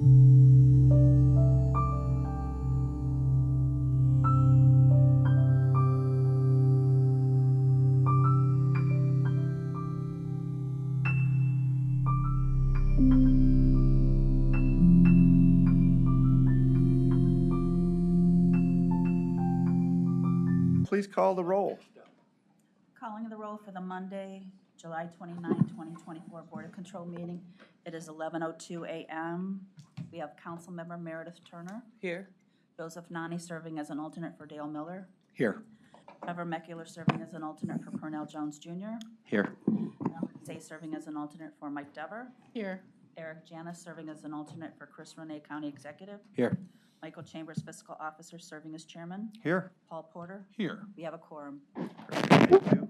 Please call the roll. Calling the roll for the Monday, July 29, 2024 Board of Control meeting. It is 11:02 a.m. We have Councilmember Meredith Turner. Here. Joseph Nani serving as an alternate for Dale Miller. Here. Trevor Meckler serving as an alternate for Purnell Jones Jr. Here. Alan Say serving as an alternate for Mike Dever. Here. Eric Janis serving as an alternate for Chris Renee, County Executive. Here. Michael Chambers, Fiscal Officer, serving as Chairman. Here. Paul Porter. Here. We have a quorum. Thank you.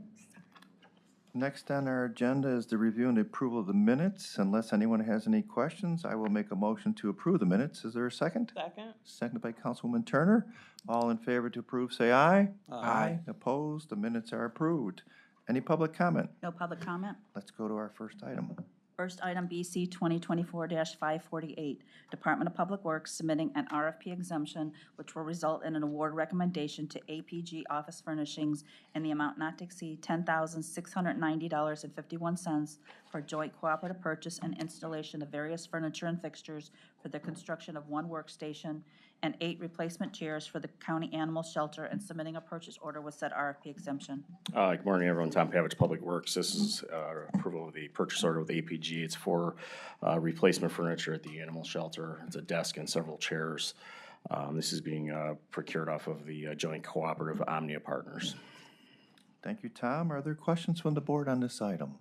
Next on our agenda is the review and approval of the minutes. Unless anyone has any questions, I will make a motion to approve the minutes. Is there a second? Second. Seconded by Councilwoman Turner. All in favor to approve, say aye. Aye. Opposed? The minutes are approved. Any public comment? No public comment. Let's go to our first item. First item, BC 2024-548, Department of Public Works submitting an RFP exemption, which will result in an award recommendation to APG Office Furnishings in the amount not to exceed $10,690.51 for joint cooperative purchase and installation of various furniture and fixtures for the construction of one workstation and 8 replacement chairs for the county animal shelter, and submitting a purchase order with said RFP exemption. Good morning, everyone. Tom Pavich, Public Works. This is approval of the purchase order with APG. It's for replacement furniture at the animal shelter. It's a desk and several chairs. This is being procured off of the joint cooperative Omnia Partners. Thank you, Tom. Are there questions from the board on this item?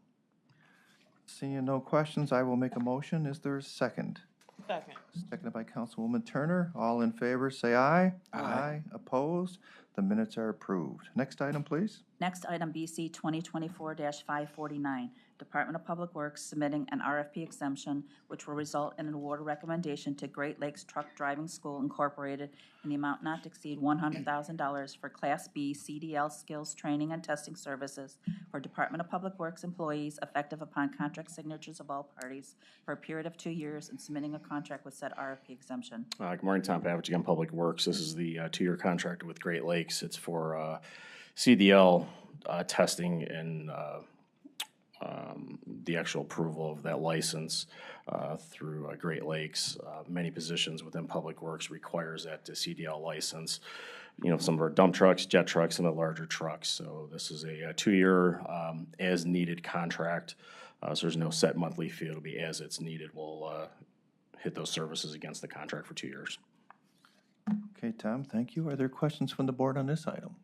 Seeing no questions, I will make a motion. Is there a second? Second. Seconded by Councilwoman Turner. All in favor, say aye. Aye. Opposed? The minutes are approved. Next item, please. Next item, BC 2024-549, Department of Public Works submitting an RFP exemption, which will result in an award recommendation to Great Lakes Truck Driving School Incorporated in the amount not to exceed $100,000 for Class B CDL skills training and testing services for Department of Public Works employees effective upon contract signatures of all parties for a period of 2 years, and submitting a contract with said RFP exemption. Good morning, Tom Pavich, again, Public Works. This is the 2-year contract with Great Lakes. It's for CDL testing and the actual approval of that license through Great Lakes. Many positions within Public Works requires that CDL license. You know, some of our dump trucks, jet trucks, and the larger trucks. So this is a 2-year as-needed contract. So there's no set monthly fee. It'll be as it's needed. We'll hit those services against the contract for 2 years. Okay, Tom, thank you. Are there questions from the board on this item?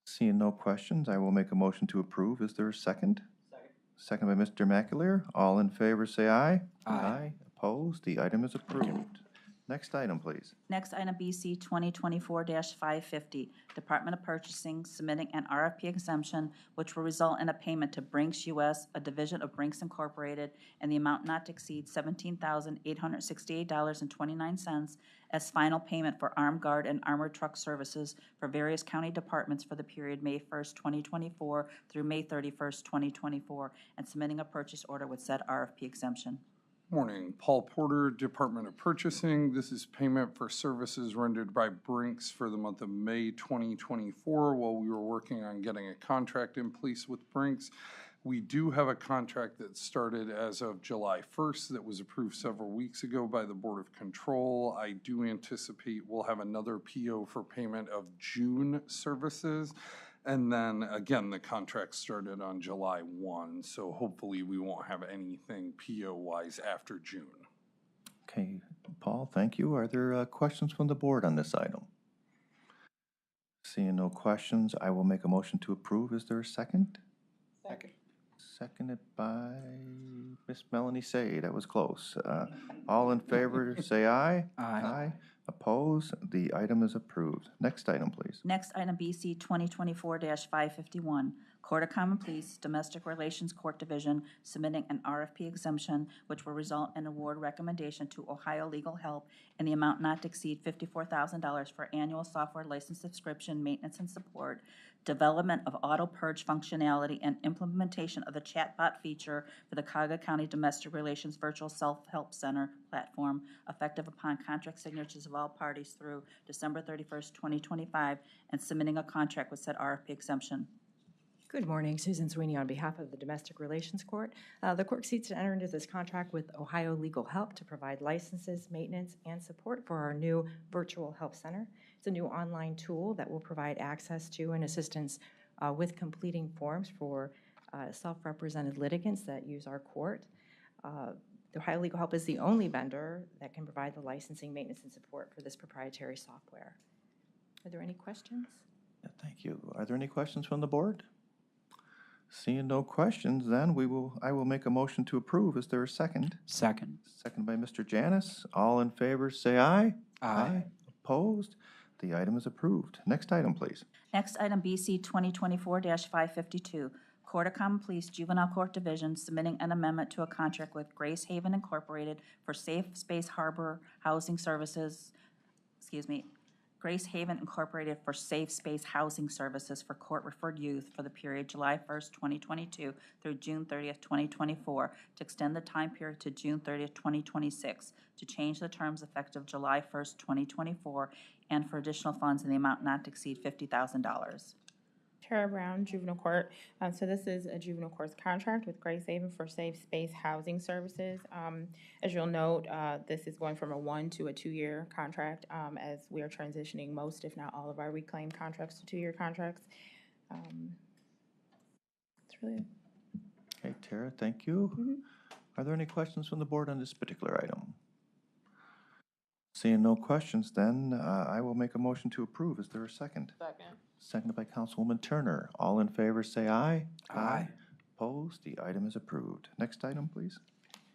Seeing no questions, I will make a motion to approve. Is there a second? Second. Second by Mr. McAleer. All in favor, say aye. Aye. Opposed? The item is approved. Next item, please. Next item, BC 2024-550, Department of Purchasing submitting an RFP exemption, which will result in a payment to Brinks US, a division of Brinks Incorporated, in the amount not to exceed $17,868.29 as final payment for armed guard and armored truck services for various county departments for the period May 1st, 2024 through May 31st, 2024, and submitting a purchase order with said RFP exemption. Morning, Paul Porter, Department of Purchasing. This is payment for services rendered by Brinks for the month of May 2024 while we were working on getting a contract in place with Brinks. We do have a contract that started as of July 1st that was approved several weeks ago by the Board of Control. I do anticipate we'll have another PO for payment of June services. And then, again, the contract started on July 1, so hopefully we won't have anything PO-wise after June. Okay, Paul, thank you. Are there questions from the board on this item? Seeing no questions, I will make a motion to approve. Is there a second? Second. Seconded by Miss Melanie Say. That was close. All in favor, say aye. Aye. Opposed? The item is approved. Next item, please. Next item, BC 2024-551, Court of Common Pleas, Domestic Relations Court Division, submitting an RFP exemption which will result in award recommendation to Ohio Legal Help in the amount not to exceed $54,000 for annual software license subscription, maintenance and support, development of auto purge functionality, and implementation of the chatbot feature for the Cuyahoga County Domestic Relations Virtual Self-Help Center platform, effective upon contract signatures of all parties through December 31st, 2025, and submitting a contract with said RFP exemption. Good morning, Susan Sweeney on behalf of the Domestic Relations Court. The court seeks to enter into this contract with Ohio Legal Help to provide licenses, maintenance, and support for our new Virtual Help Center. It's a new online tool that will provide access to and assistance with completing forms for self-represented litigants that use our court. The Ohio Legal Help is the only vendor that can provide the licensing, maintenance, and support for this proprietary software. Are there any questions? Yeah, thank you. Are there any questions from the board? Seeing no questions, then I will make a motion to approve. Is there a second? Second. Second by Mr. Janis. All in favor, say aye. Opposed? The item is approved. Next item, please. Next item, BC 2024-552, Court of Common Pleas Juvenile Court Division, submitting an amendment to a contract with Grace Haven Incorporated for Safe Space Harbor Housing Services, Grace Haven Incorporated for Safe Space Housing Services for court-referred youth for the period July 1st, 2022 through June 30th, 2024, to extend the time period to June 30th, 2026, to change the terms effective July 1st, 2024, and for additional funds in the amount not to exceed $50,000. Tara Brown, Juvenile Court. So this is a juvenile court's contract with Grace Haven for Safe Space Housing Services. As you'll note, this is going from a 1 to a 2-year contract, as we are transitioning most, if not all, of our reclaimed contracts to 2-year contracts. That's really it. Okay, Tara, thank you. Are there any questions from the board on this particular item? Seeing no questions, then I will make a motion to approve. Is there a second? Second. Seconded by Councilwoman Turner. All in favor, say aye. Aye. Opposed? The item is approved. Next item, please.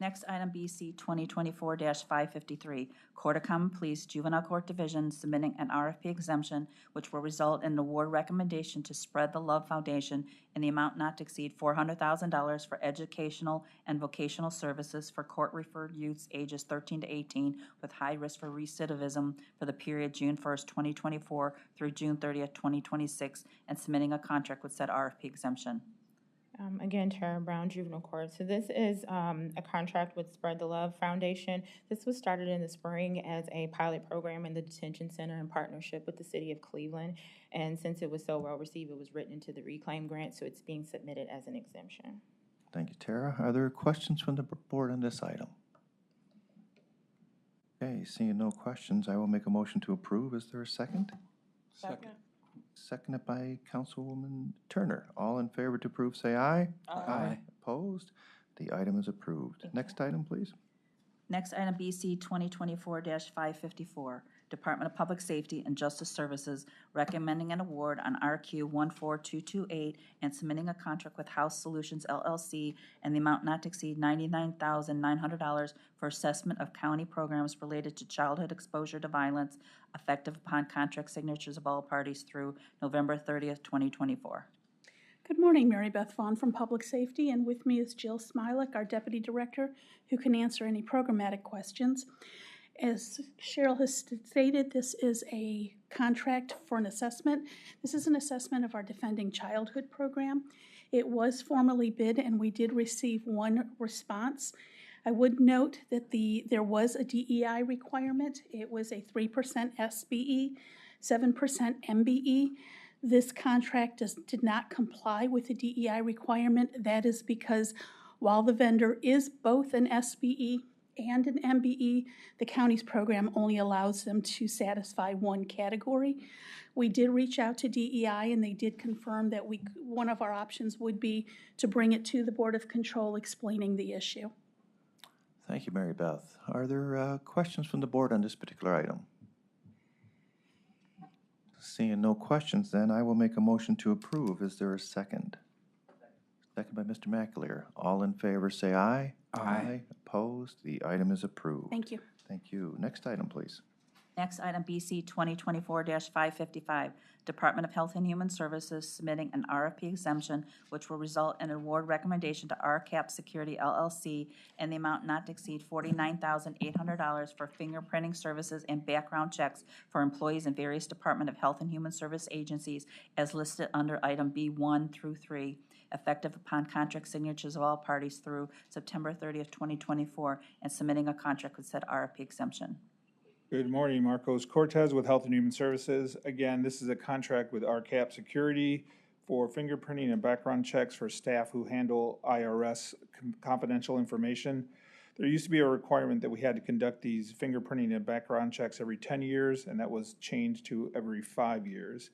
Next item, BC 2024-553, Court of Common Pleas Juvenile Court Division, submitting an RFP exemption which will result in an award recommendation to Spread the Love Foundation in the amount not to exceed $400,000 for educational and vocational services for court-referred youths ages 13 to 18 with high risk for recidivism for the period June 1st, 2024 through June 30th, 2026, and submitting a contract with said RFP exemption. Again, Tara Brown, Juvenile Court. So this is a contract with Spread the Love Foundation. This was started in the spring as a pilot program in the detention center in partnership with the city of Cleveland. And since it was so well received, it was written into the reclaim grant, so it's being submitted as an exemption. Thank you, Tara. Are there questions from the board on this item? Okay, seeing no questions, I will make a motion to approve. Is there a second? Second. Seconded by Councilwoman Turner. All in favor to approve, say aye. Aye. Opposed? The item is approved. Next item, please. Next item, BC 2024-554, Department of Public Safety and Justice Services, recommending an award on RQ 14228 and submitting a contract with House Solutions LLC and the amount not to exceed $99,900 for assessment of county programs related to childhood exposure to violence, effective upon contract signatures of all parties through November 30th, 2024. Good morning, Mary Beth Vaughn from Public Safety, and with me is Jill Smilek, our Deputy Director, who can answer any programmatic questions. As Cheryl has stated, this is a contract for an assessment. This is an assessment of our Defending Childhood program. It was formally bid, and we did receive one response. I would note that there was a DEI requirement. It was a 3% SBE, 7% MBE. This contract did not comply with the DEI requirement. That is because while the vendor is both an SBE and an MBE, the county's program only allows them to satisfy one category. We did reach out to DEI, and they did confirm that one of our options would be to bring it to the Board of Control explaining the issue. Thank you, Mary Beth. Are there questions from the board on this particular item? Seeing no questions, then I will make a motion to approve. Is there a second? Second by Mr. McAleer. All in favor, say aye. Aye. Opposed? The item is approved. Thank you. Thank you. Next item, please. Next, item BC 2024-555, Department of Health and Human Services submitting an RFP exemption, which will result in an award recommendation to RCAP Security LLC in the amount not to exceed $49,800 for fingerprinting services and background checks for employees in various Department of Health and Human Service agencies as listed under item B1 through 3, effective upon contract signatures of all parties through September 30th, 2024, and submitting a contract with said RFP exemption. Good morning, Marcos Cortez with Health and Human Services. Again, this is a contract with RCAP Security for fingerprinting and background checks for staff who handle IRS confidential information. There used to be a requirement that we had to conduct these fingerprinting and background checks every 10 years, and that was changed to every 5 years.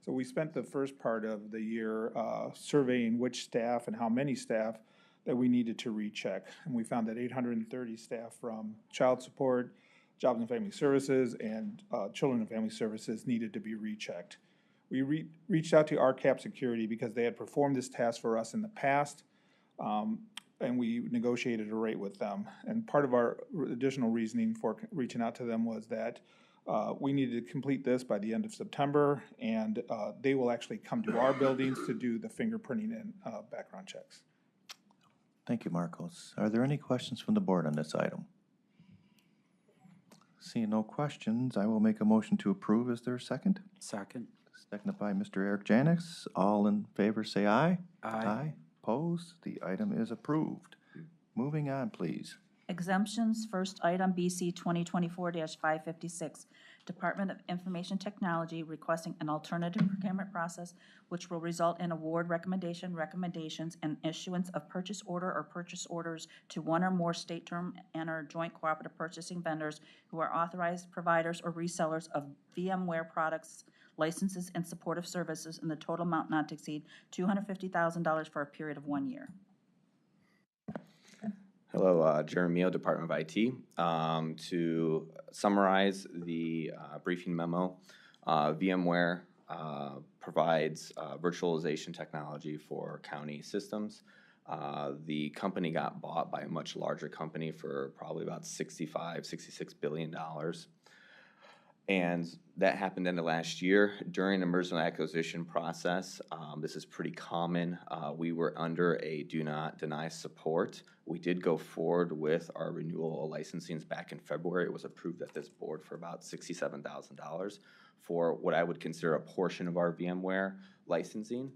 So we spent the first part of the year surveying which staff and how many staff that we needed to recheck. And we found that 830 staff from child support, Jobs and Family Services, and Children and Family Services needed to be rechecked. We reached out to RCAP Security because they had performed this task for us in the past, and we negotiated a rate with them. And part of our additional reasoning for reaching out to them was that we needed to complete this by the end of September, and they will actually come to our buildings to do the fingerprinting and background checks. Thank you, Marcos. Are there any questions from the board on this item? Seeing no questions, I will make a motion to approve. Is there a second? Second. Seconded by Mr. Eric Janix. All in favor say aye. Aye. Opposed? The item is approved. Moving on, please. Exemptions, first item BC 2024-556, Department of Information Technology requesting an alternative procurement process which will result in award recommendations, and issuance of purchase order or purchase orders to one or more state term and or joint cooperative purchasing vendors who are authorized providers or resellers of VMware products, licenses, and supportive services in the total amount not to exceed $250,000 for a period of 1 year. Hello, Jeremio, Department of IT. To summarize the briefing memo, VMware provides virtualization technology for county systems. The company got bought by a much larger company for probably about $66 billion. And that happened in the last year. During the merger and acquisition process, this is pretty common. We were under a do not deny support. We did go forward with our renewal of licensings back in February. It was approved at this board for about $67,000 for what I would consider a portion of our VMware licensing.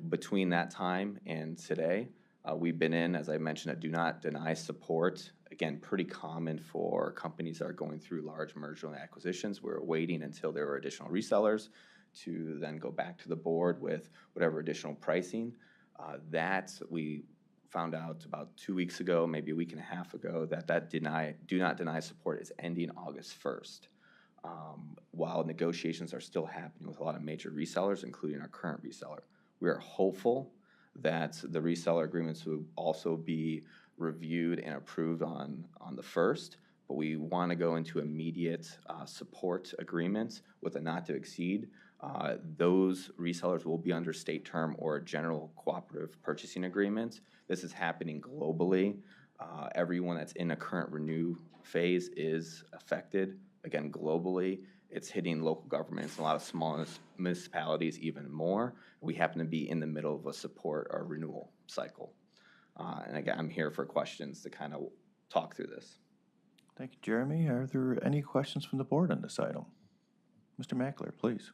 Between that time and today, we've been in, as I mentioned, a do not deny support. Again, pretty common for companies that are going through large merger and acquisitions. We're waiting until there are additional resellers to then go back to the board with whatever additional pricing. That we found out about 2 weeks ago, maybe a week and a half ago, that do not deny support is ending August 1st. While negotiations are still happening with a lot of major resellers, including our current reseller, we are hopeful that the reseller agreements will also be reviewed and approved on the 1st, but we want to go into immediate support agreements with a not to exceed. Those resellers will be under state term or general cooperative purchasing agreements. This is happening globally. Everyone that's in a current renew phase is affected. Again, globally, it's hitting local governments, a lot of small municipalities even more. We happen to be in the middle of a support or renewal cycle. And again, I'm here for questions to kind of talk through this. Thank you, Jeremy. Are there any questions from the board on this item? Mr. Mackler, please.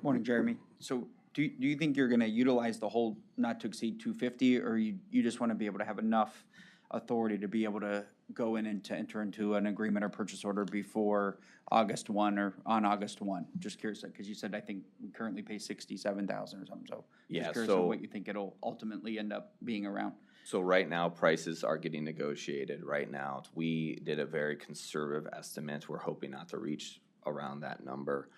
Morning, Jeremy. So do you think you're going to utilize the whole not to exceed 250, or you just want to be able to have enough authority to be able to go in and to enter into an agreement or purchase order before August 1 or on August 1? Just curious, because you said I think we currently pay $67,000 or something. So Yeah, just curious on what you think it'll ultimately end up being around. So right now, prices are getting negotiated right now. We did a very conservative estimate. We're hoping not to reach around that number.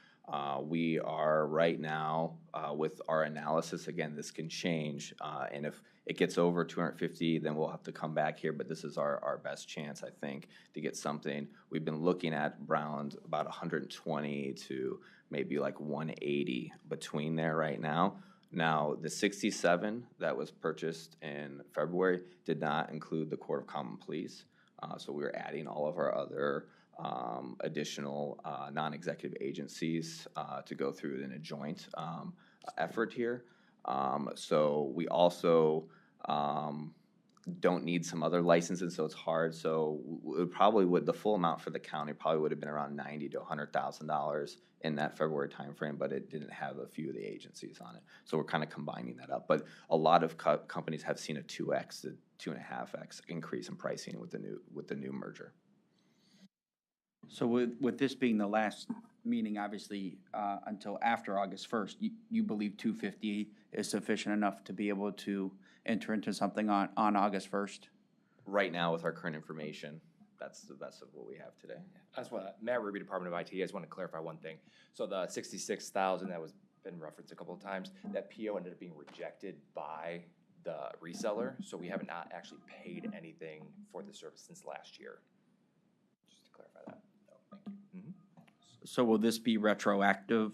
We are right now with our analysis, again, this can change, and if it gets over 250, then we'll have to come back here, but this is our best chance, I think, to get something. We've been looking at around about 120 to maybe like 180 between there right now. Now, the 67 that was purchased in February did not include the Court of Common Pleas, so we were adding all of our other additional non-executive agencies to go through in a joint effort here. So we also don't need some other licenses, so it's hard. So it probably would, the full amount for the county probably would have been around $90,000 to $100,000 in that February timeframe, but it didn't have a few of the agencies on it. So we're kind of combining that up. But a lot of companies have seen a 2x to 2.5x increase in pricing with the new merger. So with this being the last meeting, obviously, until after August 1st, you believe 250 is sufficient enough to be able to enter into something on August 1st? Right now, with our current information, that's the best of what we have today. That's what, Matt Ruby, Department of IT, I just want to clarify one thing. So the 66,000 that was been referenced a couple of times, that PO ended up being rejected by the reseller, so we have not actually paid anything for the service since last year. Just to clarify that. Thank you. So will this be retroactive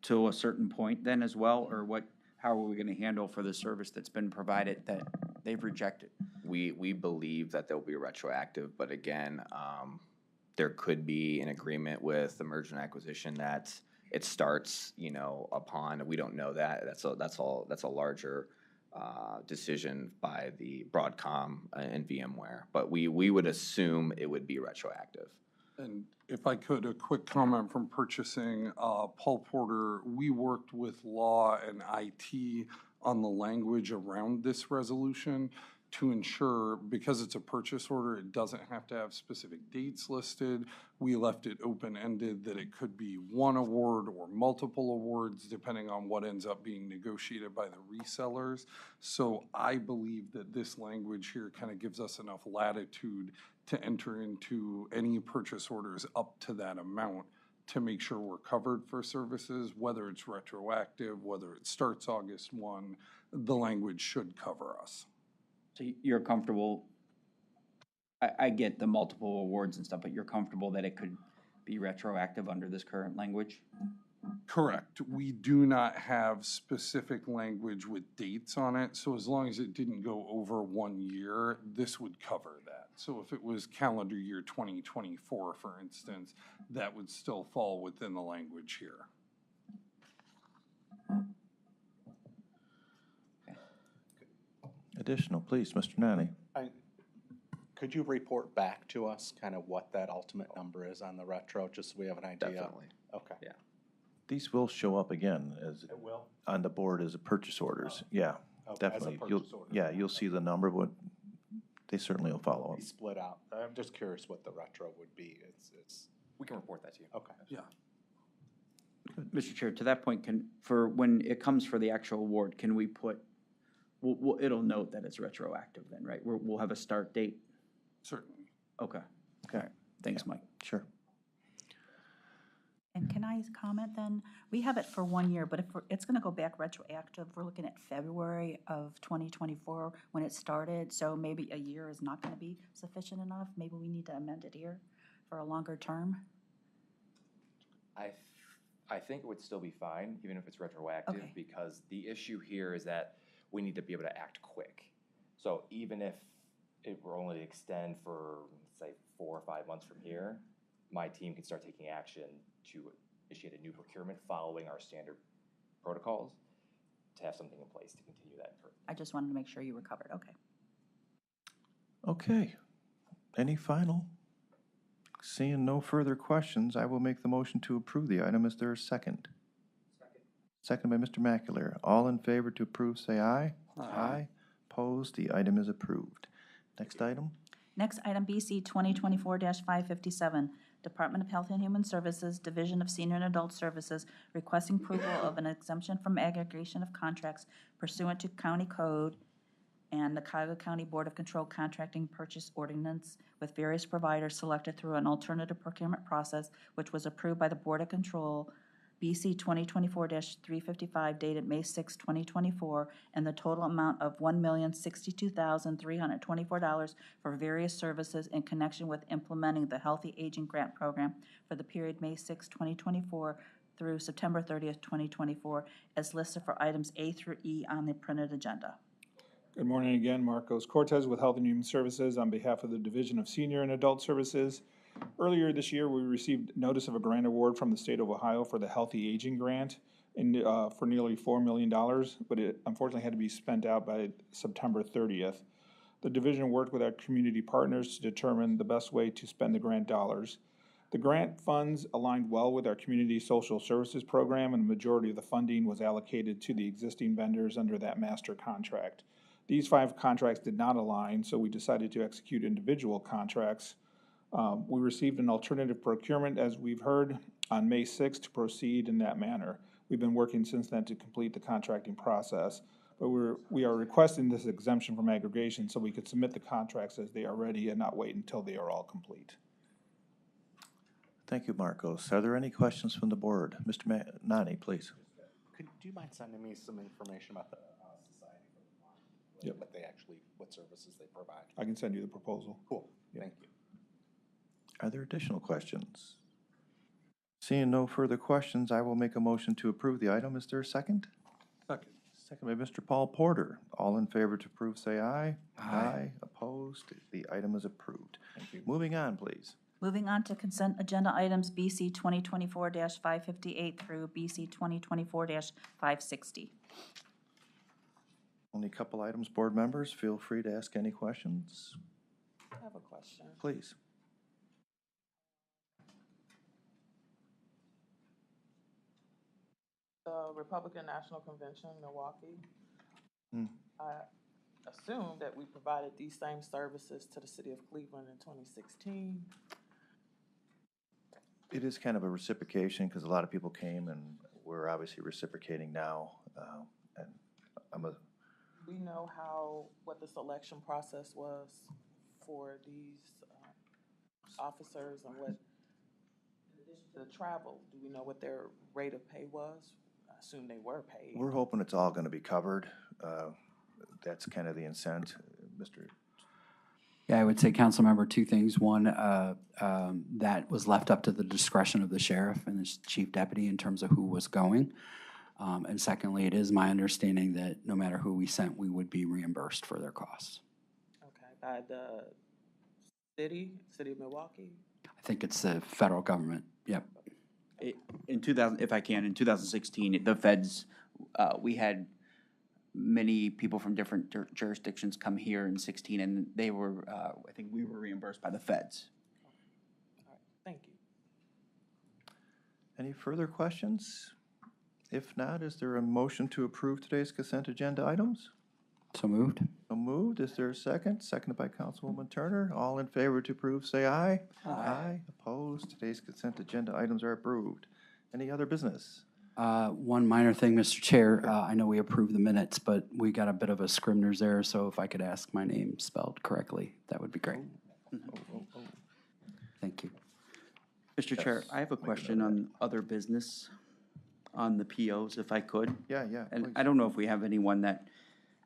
to a certain point then as well, or what? How are we going to handle for the service that's been provided that they've rejected? We believe that they'll be retroactive, but again, there could be an agreement with the merger and acquisition that it starts, upon, we don't know that. That's a larger decision by the Broadcom and VMware, but we would assume it would be retroactive. And if I could, a quick comment from purchasing. Paul Porter, we worked with law and IT on the language around this resolution to ensure, because it's a purchase order, it doesn't have to have specific dates listed. We left it open-ended that it could be one award or multiple awards, depending on what ends up being negotiated by the resellers. So I believe that this language here kind of gives us enough latitude to enter into any purchase orders up to that amount to make sure we're covered for services, whether it's retroactive, whether it starts August 1, the language should cover us. So you're comfortable, I get the multiple awards and stuff, but you're comfortable that it could be retroactive under this current language? Correct. We do not have specific language with dates on it, so as long as it didn't go over 1 year, this would cover that. So if it was calendar year 2024, for instance, that would still fall within the language here. Additional, please, Mr. Nani. Could you report back to us kind of what that ultimate number is on the retro, just so we have an idea? Definitely. Okay. Yeah. These will show up again as, It will? on the board as a purchase orders. Yeah, Okay, as a definitely. purchase order. Yeah, you'll see the number, but they certainly will follow up. Be split out. I'm just curious what the retro would be. It's, We can report that to you. okay. Yeah. Mr. Chair, to that point, for when it comes for the actual award, can we put, it'll note that it's retroactive then, right? We'll have a start date? Certainly. Okay. All right. Thanks, Mike. Sure. And can I comment then? We have it for 1 year, but if it's going to go back retroactive, we're looking at February of 2024 when it started, so maybe a year is not going to be sufficient enough. Maybe we need to amend it here for a longer term. I think it would still be fine, even if it's retroactive, Okay. because the issue here is that we need to be able to act quick. So even if it were only to extend for, say, 4 or 5 months from here, my team can start taking action to initiate a new procurement following our standard protocols to have something in place to continue that. I just wanted to make sure you were covered. Okay. Okay. Any final? Seeing no further questions, I will make the motion to approve the item. Is there a second? Second by Mr. Macular. All in favor to approve, say aye. Aye. Opposed, the item is approved. Next item? Next item, BC 2024-557, Department of Health and Human Services, Division of Senior and Adult Services, requesting approval of an exemption from aggregation of contracts pursuant to county code and the Cuyahoga County Board of Control Contracting Purchase Ordinance with various providers selected through an alternative procurement process, which was approved by the Board of Control, BC 2024-355, dated May 6, 2024, and the total amount of $1,062,324 for various services in connection with implementing the Healthy Aging Grant Program for the period May 6, 2024 through September 30th, 2024, as listed for items A through E on the printed agenda. Good morning again, Marcos Cortez with Health and Human Services on behalf of the Division of Senior and Adult Services. Earlier this year, we received notice of a grant award from the state of Ohio for the Healthy Aging Grant for nearly $4 million, but it unfortunately had to be spent out by September 30th. The division worked with our community partners to determine the best way to spend the grant dollars. The grant funds aligned well with our community social services program, and the majority of the funding was allocated to the existing vendors under that master contract. These 5 contracts did not align, so we decided to execute individual contracts. We received an alternative procurement, as we've heard, on May 6th to proceed in that manner. We've been working since then to complete the contracting process, but we are requesting this exemption from aggregation so we could submit the contracts as they are ready and not wait until they are all complete. Thank you, Marcos. Are there any questions from the board? Mr. Nani, please. Do you mind sending me some information about the Society for the Blind? Yep. What they actually, what services they provide? I can send you the proposal. Cool, Yep. thank you. Are there additional questions? Seeing no further questions, I will make a motion to approve the item. Is there a second? Second. Second by Mr. Paul Porter. All in favor to approve, say aye. Aye. Opposed? The item is approved. Thank you. Moving on, please. Moving on to consent agenda items BC 2024-558 through BC 2024-560. Only a couple items, board members. Feel free to ask any questions. I have a question. Please. The Republican National Convention, Milwaukee. Hmm. I assume that we provided these same services to the city of Cleveland in 2016. It is kind of a reciprocation because a lot of people came and we're obviously reciprocating now. And I'm a, We know what the selection process was for these officers and what, in addition to the travel, do we know what their rate of pay was? I assume they were paid. we're hoping it's all going to be covered. That's kind of the intent, Mr. Yeah, I would say, Councilmember, 2 things. One, that was left up to the discretion of the sheriff and his chief deputy in terms of who was going. And secondly, it is my understanding that no matter who we sent, we would be reimbursed for their costs. Okay, by the city of Milwaukee? I think it's the federal government, yep. In 2016, the feds, we had many people from different jurisdictions come here in 16, and they were, I think we were reimbursed by the feds. All right, thank you. Any further questions? If not, is there a motion to approve today's consent agenda items? So moved. So moved. Is there a second? Seconded by Councilwoman Turner. All in favor to approve, say aye. Aye. Opposed? Today's consent agenda items are approved. Any other business? One minor thing, Mr. Chair, I know we approved the minutes, but we got a bit of a Scribner's error, so if I could ask my name spelled correctly, that would be great. Thank you. Mr. Chair, I have a question on other business, on the POs, if I could. Yeah, And please. I don't know if we have anyone that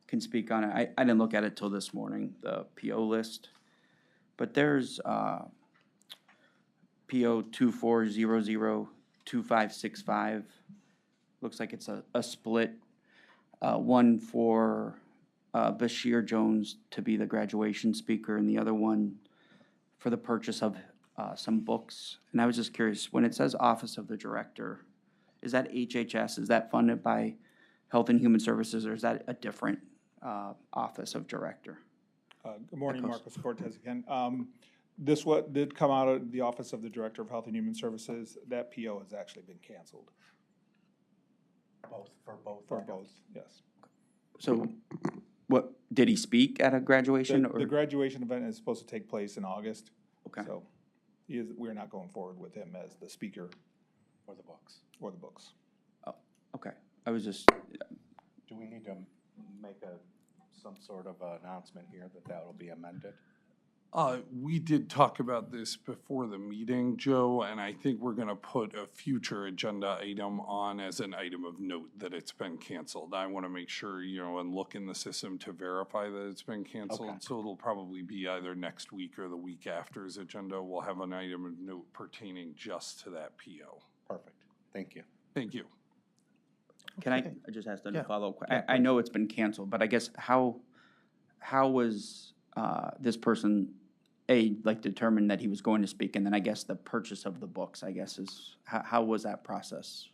can speak on it. I didn't look at it till this morning, the PO list. But there's PO 24002565. Looks like it's a split. One for Bashir Jones to be the graduation speaker, and the other one for the purchase of some books. And I was just curious, when it says Office of the Director, is that HHS? Is that funded by Health and Human Services, or is that a different Office of Director? Good morning, Marcos. Marcos Cortez again. This did come out of the Office of the Director of Health and Human Services. That PO has actually been canceled. For both? For both, yes. So, what, did he speak at a graduation, or? The graduation event is supposed to take place in August. Okay. So we're not going forward with him as the speaker. Or the books? Or the books. Oh, okay. I was just, Do we need to make some sort of announcement here that will be amended? We did talk about this before the meeting, Joe, and I think we're gonna put a future agenda item on as an item of note that it's been canceled. I wanna make sure, and look in the system to verify that it's been canceled. Okay. So it'll probably be either next week or the week after's agenda. We'll have an item of note pertaining just to that PO. Perfect, thank you. Thank you. can I just ask a follow-up? I know it's been canceled, but I guess how was this person like determined that he was going to speak, and then I guess the purchase of the books, I guess, is, how was that process?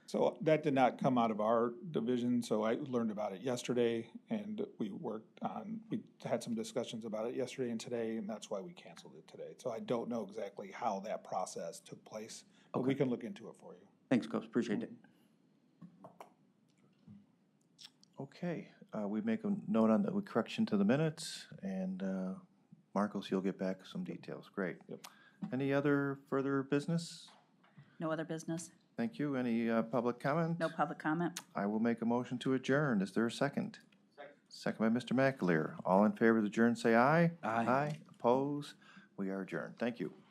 So that did not come out of our division, so I learned about it yesterday, and we had some discussions about it yesterday and today, and that's why we canceled it today. So I don't know exactly how that process took place, but we can look into it for you. Thanks, Coach, appreciate it. Okay, we make a note on the correction to the minutes, and Marcos, you'll get back some details. Great. Yep. Any other further business? No other business? Thank you. Any public comment? No public comment? I will make a motion to adjourn. Is there a second? Second by Mr. McAleer. All in favor of adjourn, say aye. Aye. Aye. Oppose? We are adjourned. Thank you.